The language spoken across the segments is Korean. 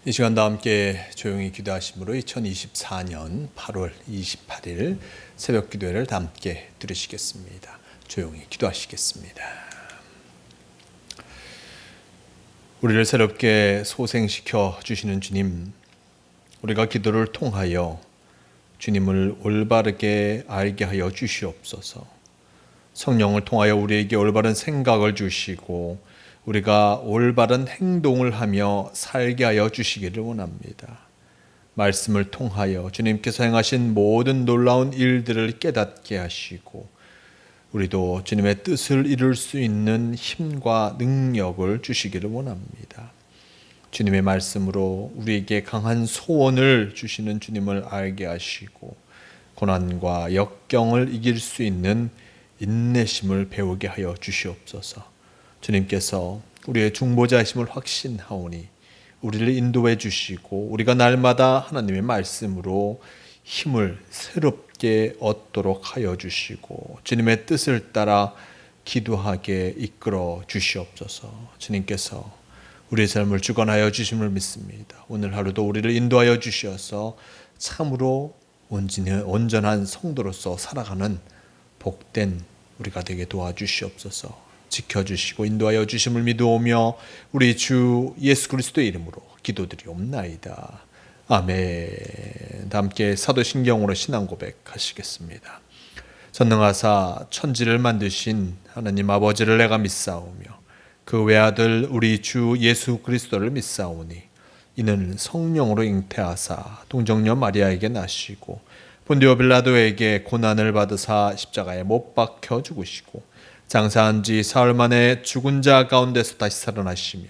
이 시간 다 함께 조용히 기도하심으로 2024년 8월 28일 새벽 기도회를 다 함께 들으시겠습니다. 조용히 기도하시겠습니다. 우리를 새롭게 소생시켜 주시는 주님, 우리가 기도를 통하여 주님을 올바르게 알게 하여 주시옵소서. 성령을 통하여 우리에게 올바른 생각을 주시고 우리가 올바른 행동을 하며 살게 하여 주시기를 원합니다. 말씀을 통하여 주님께서 행하신 모든 놀라운 일들을 깨닫게 하시고 우리도 주님의 뜻을 이룰 수 있는 힘과 능력을 주시기를 원합니다. 주님의 말씀으로 우리에게 강한 소원을 주시는 주님을 알게 하시고 고난과 역경을 이길 수 있는 인내심을 배우게 하여 주시옵소서. 주님께서 우리의 중보자이심을 확신하오니 우리를 인도해 주시고 우리가 날마다 하나님의 말씀으로 힘을 새롭게 얻도록 하여 주시고 주님의 뜻을 따라 기도하게 이끌어 주시옵소서. 주님께서 우리의 삶을 주관하여 주심을 믿습니다. 오늘 하루도 우리를 인도하여 주셔서 참으로 온전한 성도로서 살아가는 복된 우리가 되게 도와주시옵소서. 지켜주시고 인도하여 주심을 믿으오며 우리 주 예수 그리스도의 이름으로 기도드리옵나이다. 아멘. 다 함께 사도신경으로 신앙 고백하시겠습니다. 전능하사 천지를 만드신 하나님 아버지를 내가 믿사오며 그 외아들 우리 주 예수 그리스도를 믿사오니 이는 성령으로 잉태하사 동정녀 마리아에게 나시고 본디오 빌라도에게 고난을 받으사 십자가에 못 박혀 죽으시고 장사한 지 사흘 만에 죽은 자 가운데서 다시 살아나시며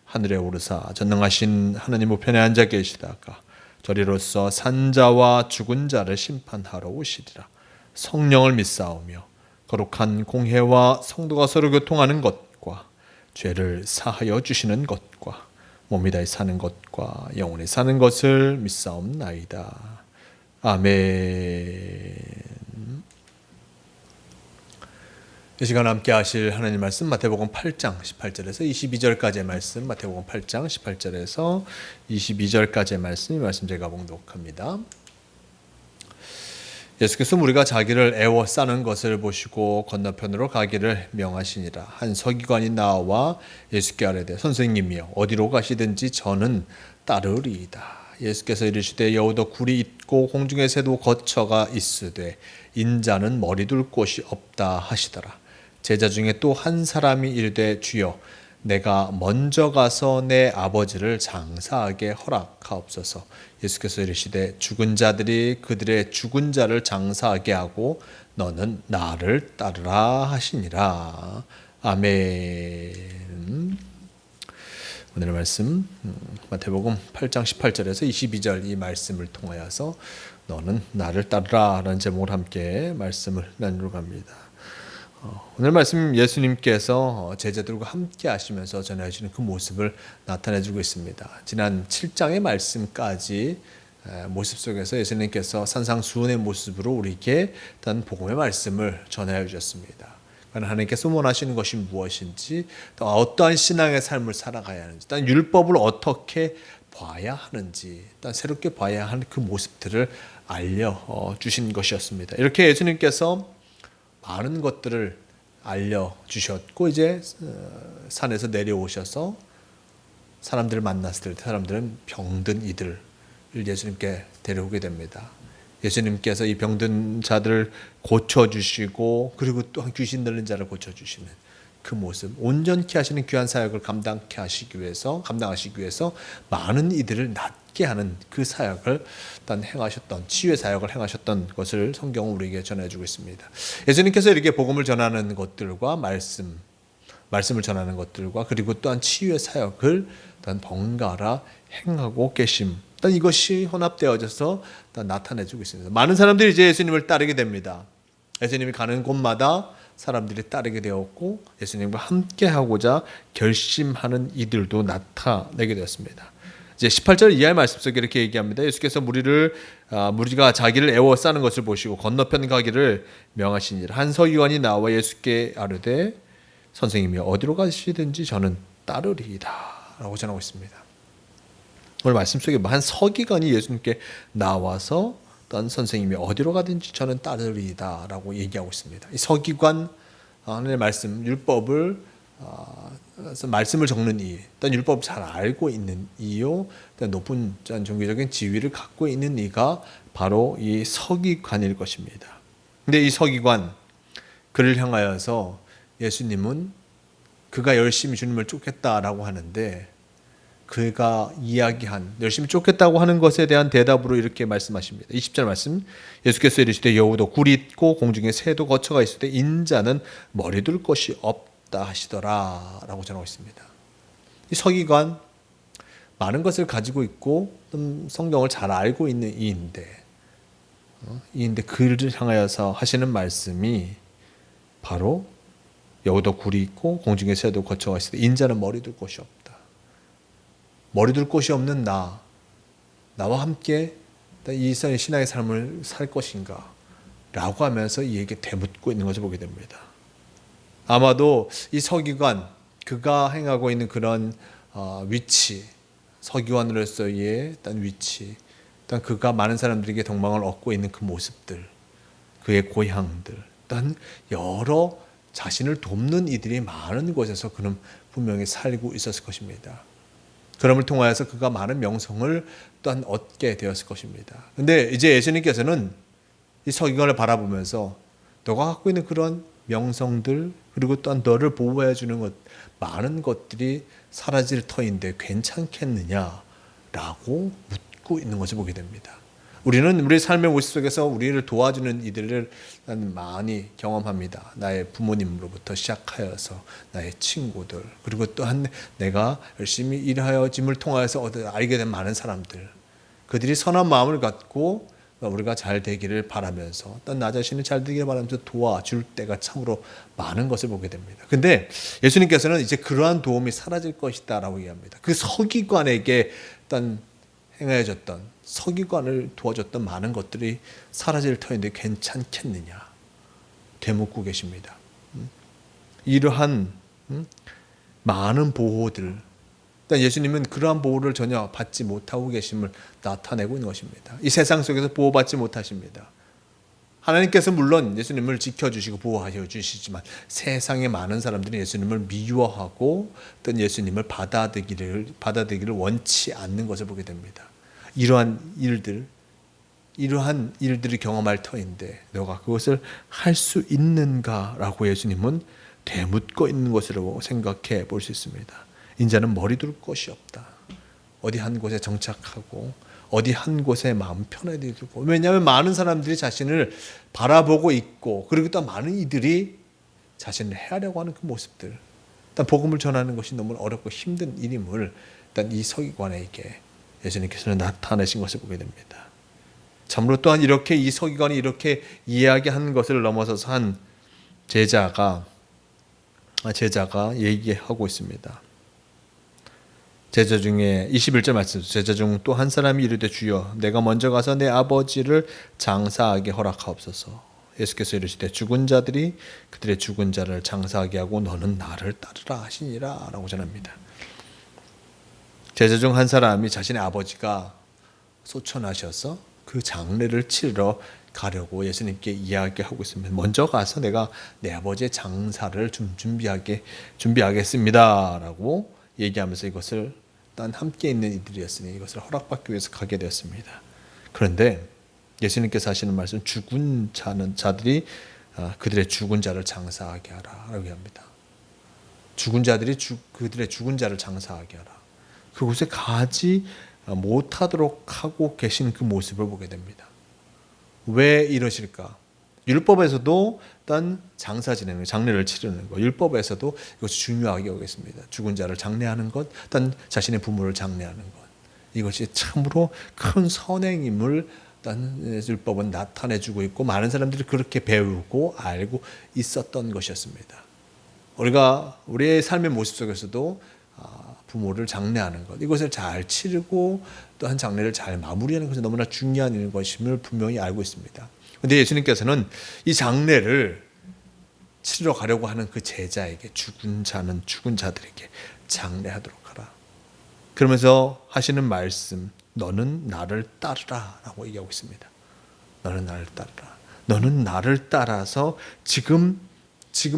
하늘에 오르사 전능하신 하나님 우편에 앉아 계시다가 저리로서 산자와 죽은 자를 심판하러 오시리라. 성령을 믿사오며 거룩한 공회와 성도가 서로 교통하는 것과 죄를 사하여 주시는 것과 몸이 다시 사는 것과 영원히 사는 것을 믿사옵나이다. 아멘. 이 시간 함께 하실 하나님 말씀 마태복음 8장 18절에서 22절까지의 말씀, 마태복음 8장 18절에서 22절까지의 말씀, 이 말씀 제가 봉독합니다. 예수께서 우리가 자기를 애워 싸는 것을 보시고 건너편으로 가기를 명하시니라. 한 서기관이 나와 예수께 아뢰되 선생님이여 어디로 가시든지 저는 따르리이다. 예수께서 이르시되 여우도 굴이 있고 공중의 새도 거처가 있으되 인자는 머리 둘 곳이 없다 하시더라. 제자 중에 또 한 사람이 이르되 주여 내가 먼저 가서 내 아버지를 장사하게 허락하옵소서. 예수께서 이르시되 죽은 자들이 그들의 죽은 자를 장사하게 하고 너는 나를 따르라 하시니라. 아멘. 오늘의 말씀 마태복음 8장 18절에서 22절 이 말씀을 통하여서 너는 나를 따르라 라는 제목으로 함께 말씀을 나누러 갑니다. 오늘 말씀 예수님께서 제자들과 함께 하시면서 전해주시는 그 모습을 나타내주고 있습니다. 지난 7장의 말씀까지 모습 속에서 예수님께서 산상수훈의 모습으로 우리에게 일단 복음의 말씀을 전해 주셨습니다. 하나님께서 원하시는 것이 무엇인지, 또 어떠한 신앙의 삶을 살아가야 하는지, 또 율법을 어떻게 봐야 하는지, 또 새롭게 봐야 하는 그 모습들을 알려주신 것이었습니다. 이렇게 예수님께서 많은 것들을 알려주셨고 이제 산에서 내려오셔서 사람들을 만났을 때 사람들은 병든 이들을 예수님께 데려오게 됩니다. 예수님께서 이 병든 자들을 고쳐주시고 그리고 또한 귀신 들린 자를 고쳐주시는 그 모습, 온전케 하시는 귀한 사역을 감당하시기 위해서 많은 이들을 낫게 하는 그 사역을 일단 행하셨던, 치유의 사역을 행하셨던 것을 성경은 우리에게 전해주고 있습니다. 예수님께서 이렇게 복음을 전하는 것들과 말씀을 전하는 것들과 그리고 또한 치유의 사역을 일단 번갈아 행하고 계심, 일단 이것이 혼합되어져서 일단 나타내주고 있습니다. 많은 사람들이 이제 예수님을 따르게 됩니다. 예수님이 가는 곳마다 사람들이 따르게 되었고 예수님과 함께 하고자 결심하는 이들도 나타내게 되었습니다. 이제 18절 이하의 말씀 속에 이렇게 얘기합니다. 예수께서 무리가 자기를 애워 싸는 것을 보시고 건너편 가기를 명하시니라. 한 서기관이 나와 예수께 아뢰되 선생님이 어디로 가시든지 저는 따르리이다 라고 전하고 있습니다. 오늘 말씀 속에 한 서기관이 예수님께 나와서 어떤 선생님이 어디로 가든지 저는 따르리다 라고 얘기하고 있습니다. 이 서기관, 하나님의 말씀, 율법을 말씀을 적는 이, 일단 율법 잘 알고 있는 이요, 일단 높은 종교적인 지위를 갖고 있는 이가 바로 이 서기관일 것입니다. 근데 이 서기관, 그를 향하여서 예수님은 그가 열심히 주님을 쫓겠다라고 하는데, 그가 이야기한 열심히 쫓겠다고 하는 것에 대한 대답으로 이렇게 말씀하십니다. 20절 말씀, 예수께서 이르시되 여우도 굴이 있고 공중에 새도 거처가 있을 때 인자는 머리 둘 것이 없다 하시더라 라고 전하고 있습니다. 이 서기관, 많은 것을 가지고 있고 성경을 잘 알고 있는 이인데 그를 향하여서 하시는 말씀이 바로 여우도 굴이 있고 공중에 새도 거처가 있을 때 인자는 머리 둘 곳이 없다. 머리 둘 곳이 없는 나와 함께 이 신앙의 삶을 살 것인가 라고 하면서 이에게 되묻고 있는 것을 보게 됩니다. 아마도 이 서기관, 그가 행하고 있는 그런 위치, 서기관으로서의 일단 위치, 일단 그가 많은 사람들에게 동망을 얻고 있는 그 모습들, 그의 고향들, 일단 여러 자신을 돕는 이들이 많은 곳에서 그는 분명히 살고 있었을 것입니다. 그럼을 통하여서 그가 많은 명성을 또한 얻게 되었을 것입니다. 근데 이제 예수님께서는 이 서기관을 바라보면서 너가 갖고 있는 그런 명성들, 그리고 또한 너를 보호해 주는 것, 많은 것들이 사라질 터인데 괜찮겠느냐라고 묻고 있는 것을 보게 됩니다. 우리는 우리 삶의 모습 속에서 우리를 도와주는 이들을 많이 경험합니다. 나의 부모님으로부터 시작하여서 나의 친구들, 그리고 또한 내가 열심히 일하여 짐을 통하여서 알게 된 많은 사람들, 그들이 선한 마음을 갖고 우리가 잘 되기를 바라면서 또 나 자신이 잘 되기를 바라면서 도와줄 때가 참으로 많은 것을 보게 됩니다. 근데 예수님께서는 이제 그러한 도움이 사라질 것이다 라고 얘기합니다. 그 서기관에게 일단 행해졌던, 서기관을 도와줬던 많은 것들이 사라질 터인데 괜찮겠느냐 되묻고 계십니다. 이러한 많은 보호들, 예수님은 그러한 보호를 전혀 받지 못하고 계심을 나타내고 있는 것입니다. 이 세상 속에서 보호받지 못하십니다. 하나님께서 물론 예수님을 지켜주시고 보호하여 주시지만 세상의 많은 사람들이 예수님을 미워하고 또 예수님을 받아들이기를 원치 않는 것을 보게 됩니다. 이러한 일들을 경험할 터인데 너가 그것을 할 수 있는가라고 예수님은 되묻고 있는 것으로 생각해 볼 수 있습니다. 인자는 머리 둘 곳이 없다. 어디 한 곳에 정착하고 어디 한 곳에 마음 편하게 두고, 왜냐하면 많은 사람들이 자신을 바라보고 있고, 그리고 또 많은 이들이 자신을 해하려고 하는 그 모습들, 일단 복음을 전하는 것이 너무 어렵고 힘든 일임을 일단 이 서기관에게 예수님께서는 나타내신 것을 보게 됩니다. 참으로 또한 이렇게 이 서기관이 이렇게 이야기한 것을 넘어서서 한 제자가 얘기하고 있습니다. 제자 중에 21절 말씀, 제자 중 또 한 사람이 이르되 주여 내가 먼저 가서 내 아버지를 장사하게 허락하옵소서. 예수께서 이르시되 죽은 자들이 그들의 죽은 자를 장사하게 하고 너는 나를 따르라 하시니라 라고 전합니다. 제자 중 한 사람이 자신의 아버지가 소천하셔서 그 장례를 치르러 가려고 예수님께 이야기하고 있습니다. 먼저 가서 내가 내 아버지의 장사를 좀 준비하겠습니다 라고 얘기하면서 이것을 단 함께 있는 이들이었으니 이것을 허락받기 위해서 가게 되었습니다. 그런데 예수님께서 하시는 말씀, 죽은 자들이 그들의 죽은 자를 장사하게 하라 라고 합니다. 죽은 자들이 그들의 죽은 자를 장사하게 하라. 그곳에 가지 못하도록 하고 계신 그 모습을 보게 됩니다. 왜 이러실까? 율법에서도 일단 장사 지내는 것, 장례를 치르는 것, 율법에서도 이것이 중요하게 여겼습니다. 죽은 자를 장례하는 것, 일단 자신의 부모를 장례하는 것, 이것이 참으로 큰 선행임을 일단 율법은 나타내주고 있고 많은 사람들이 그렇게 배우고 알고 있었던 것이었습니다. 우리가 우리의 삶의 모습 속에서도 부모를 장례하는 것, 이것을 잘 치르고 또한 장례를 잘 마무리하는 것이 너무나 중요한 것임을 분명히 알고 있습니다. 그런데 예수님께서는 이 장례를 치러 가려고 하는 그 제자에게, 죽은 자들에게 장례하도록 하라. 그러면서 하시는 말씀, 너는 나를 따르라 라고 얘기하고 있습니다. 너는 나를 따르라. 너는 나를 따라서 지금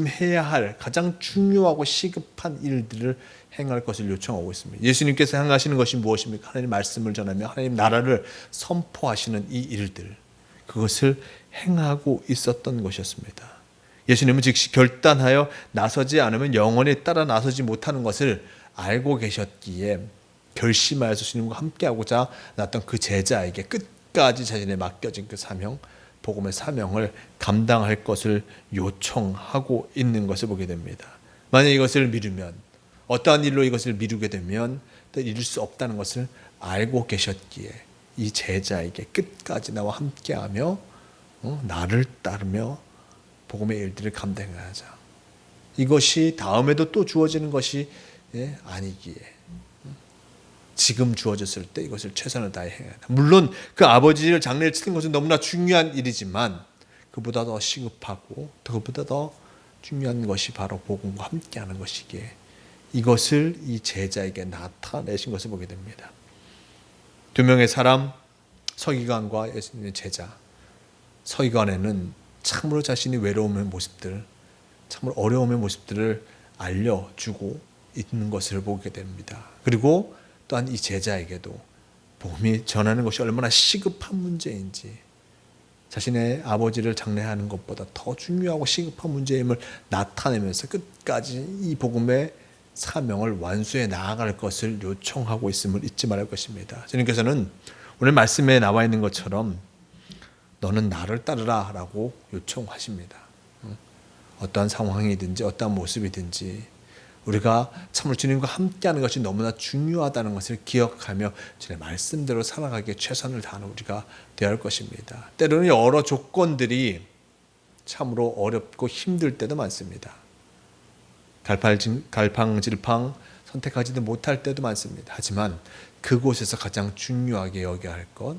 해야 할 가장 중요하고 시급한 일들을 행할 것을 요청하고 있습니다. 예수님께서 행하시는 것이 무엇입니까? 하나님 말씀을 전하며 하나님 나라를 선포하시는 이 일들, 그것을 행하고 있었던 것이었습니다. 예수님은 즉시 결단하여 나서지 않으면 영원히 따라 나서지 못하는 것을 알고 계셨기에 결심하여서 주님과 함께하고자 나왔던 그 제자에게 끝까지 자신의 맡겨진 그 사명, 복음의 사명을 감당할 것을 요청하고 있는 것을 보게 됩니다. 만약 이것을 미루면, 어떠한 일로 이것을 미루게 되면 또 이룰 수 없다는 것을 알고 계셨기에 이 제자에게 끝까지 나와 함께하며 나를 따르며 복음의 일들을 감당해야 하자. 이것이 다음에도 또 주어지는 것이 아니기에 지금 주어졌을 때 이것을 최선을 다해 해야 한다. 물론 그 아버지를 장례를 치는 것은 너무나 중요한 일이지만 그보다 더 시급하고 그보다 더 중요한 것이 바로 복음과 함께하는 것이기에 이것을 이 제자에게 나타내신 것을 보게 됩니다. 두 명의 사람, 서기관과 예수님의 제자. 서기관에는 참으로 자신이 외로움의 모습들, 참으로 어려움의 모습들을 알려주고 있는 것을 보게 됩니다. 그리고 또한 이 제자에게도 복음이 전하는 것이 얼마나 시급한 문제인지, 자신의 아버지를 장례하는 것보다 더 중요하고 시급한 문제임을 나타내면서 끝까지 이 복음의 사명을 완수해 나아갈 것을 요청하고 있음을 잊지 말할 것입니다. 주님께서는 오늘 말씀에 나와 있는 것처럼 너는 나를 따르라 라고 요청하십니다. 어떠한 상황이든지 어떠한 모습이든지 우리가 참으로 주님과 함께하는 것이 너무나 중요하다는 것을 기억하며 주님의 말씀대로 살아가기에 최선을 다하는 우리가 되어야 할 것입니다. 때로는 여러 조건들이 참으로 어렵고 힘들 때도 많습니다. 갈팡질팡 선택하지도 못할 때도 많습니다. 하지만 그곳에서 가장 중요하게 여겨야 할 것,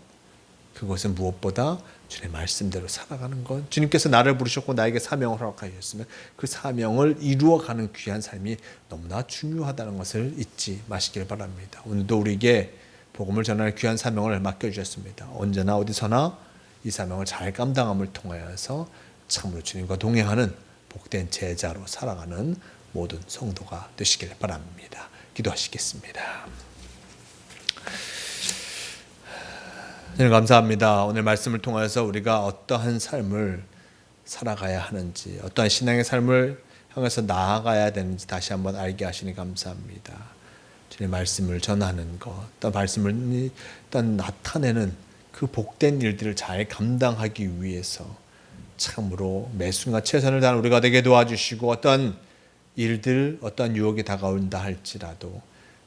그것은 무엇보다 주님의 말씀대로 살아가는 것. 주님께서 나를 부르셨고 나에게 사명을 허락하셨으면 그 사명을 이루어가는 귀한 삶이 너무나 중요하다는 것을 잊지 마시길 바랍니다. 오늘도 우리에게 복음을 전할 귀한 사명을 맡겨주셨습니다. 언제나 어디서나 이 사명을 잘 감당함을 통하여서 참으로 주님과 동행하는 복된 제자로 살아가는 모든 성도가 되시길 바랍니다. 기도하시겠습니다. 하나님 감사합니다. 오늘 말씀을 통해서 우리가 어떠한 삶을 살아가야 하는지, 어떠한 신앙의 삶을 향해서 나아가야 되는지 다시 한번 알게 하시니 감사합니다. 주님 말씀을 전하는 것, 또 말씀을 일단 나타내는 그 복된 일들을 잘 감당하기 위해서 참으로 매 순간 최선을 다하는 우리가 되게 도와주시고, 어떠한 일들, 어떠한 유혹이 다가온다 할지라도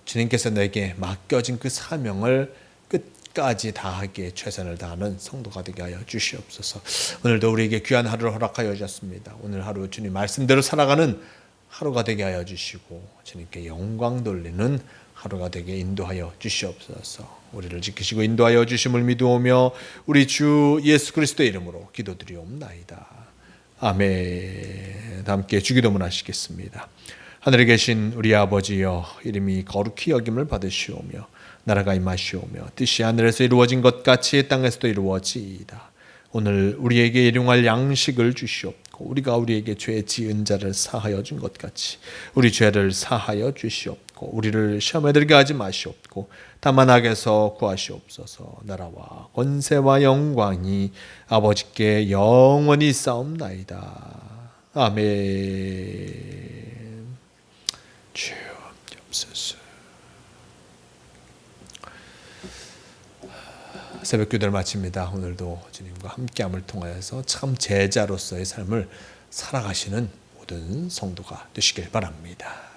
주님께서 내게 맡겨진 그 사명을 끝까지 다하기에 최선을 다하는 성도가 되게 하여 주시옵소서. 오늘도 우리에게 귀한 하루를 허락하여 주셨습니다. 오늘 하루 주님 말씀대로 살아가는 하루가 되게 하여 주시고 주님께 영광 돌리는 하루가 되게 인도하여 주시옵소서. 우리를 지키시고 인도하여 주심을 믿으오며 우리 주 예수 그리스도의 이름으로 기도드리옵나이다. 아멘. 함께 주기도문 하시겠습니다. 하늘에 계신 우리 아버지여, 이름이 거룩히 여김을 받으시오며 나라가 임하시오며 뜻이 하늘에서 이루어진 것 같이 땅에서도 이루어지이다. 오늘 우리에게 일용할 양식을 주시옵고 우리가 우리에게 죄 지은 자를 사하여 준 것 같이 우리 죄를 사하여 주시옵고 우리를 시험에 들게 하지 마시옵고 다만 악에서 구하시옵소서. 나라와 권세와 영광이 아버지께 영원히 싸움나이다. 아멘. 주여옵소서. 새벽 기도를 마칩니다. 오늘도 주님과 함께함을 통하여서 참 제자로서의 삶을 살아가시는 모든 성도가 되시길 바랍니다.